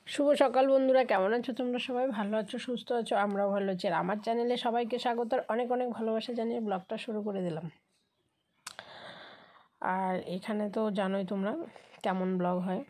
শুভ সকাল বন্ধুরা, কেমন আছো তোমরা? সবাই ভালো আছো, সুস্থ আছো? আমরাও ভালো আছি। আর আমার চ্যানেলে সবাইকে স্বাগত, অনেক অনেক ভালোবাসা জানিয়ে ব্লগটা শুরু করে দিলাম। আর এখানে তো জানোই তোমরা কেমন ব্লগ হয়।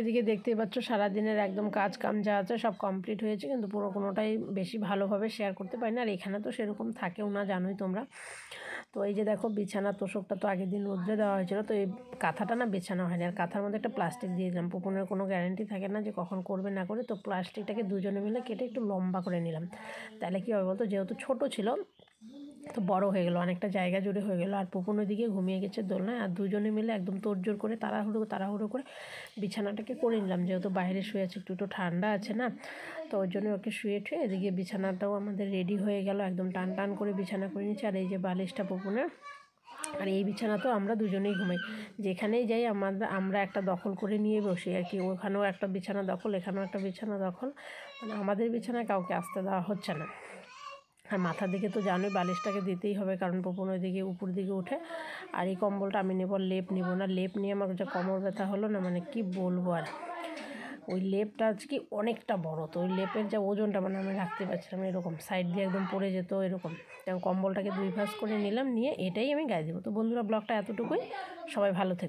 এদিকে দেখতেই পাচ্ছ সারাদিনের একদম কাজ কাম যা আছে সব কমপ্লিট হয়েছে, কিন্তু পুরো কোনোটাই বেশি ভালোভাবে শেয়ার করতে পারি না। আর এখানে তো সেরকম থাকেও না, জানোই তোমরা। তো এই যে দেখো বিছানা তোষকটা তো আগের দিন রোদ্রে দেওয়া হয়েছিল, তো এই কাঁথাটা না বিছানা হয়নি, আর কাঁথার মধ্যে একটা প্লাস্টিক দিয়ে দিলাম। পুপনের কোনো গ্যারান্টি থাকে না যে কখন করবে না করে, তো প্লাস্টিকটাকে দুজনে মিলে কেটে একটু লম্বা করে নিলাম। তাহলে কী হবে বলতো, যেহেতু ছোটো ছিল তো বড় হয়ে গেলো, অনেকটা জায়গা জুড়ে হয়ে গেলো। আর পুপন ওইদিকে ঘুমিয়ে গেছে দোলনায়, আর দুজনে মিলে একদম তোড়জোড় করে তাড়াহুড়ো করে বিছানাটাকে করে নিলাম। যেহেতু বাইরে শুয়ে আছে, একটু ঠান্ডা আছে না, তো ওই জন্য ওকে শুয়ে ঠুয়ে এদিকে বিছানাটাও আমাদের রেডি হয়ে গেল, একদম টান টান করে বিছানা করে নিচ্ছি। আর এই যে বালিশটা পুপনের, আর এই বিছানা তো আমরা দুজনেই ঘুমাই, যেখানেই যাই আমরা একটা দখল করে নিয়ে বসি আর কি। ওখানেও একটা বিছানা দখল, এখানেও একটা বিছানা দখল, মানে আমাদের বিছানায় কাউকে আসতে দেওয়া হচ্ছে না। আর মাথার দিকে তো জানোই বালিশটাকে দিতেই হবে, কারণ পুপন ওইদিকে উপর দিকে উঠে। আর এই কম্বলটা আমি নেব, লেপ নেব না। লেপ নিয়ে আমার যা কোমর ব্যথা হলো না, মানে কি বলবো। আর ওই লেপটা হচ্ছে কি অনেকটা বড়, তো ওই লেপের যা ওজনটা মানে আমি রাখতে পারছিলাম, এরকম সাইড দিয়ে একদম পড়ে যেত এরকম। কম্বলটাকে 2 ভাঁজ করে নিলাম, নিয়ে এটাই আমি গায়ে দেবো। তো বন্ধুরা, ব্লগটা এতটুকুই, সবাই ভালো থেকে।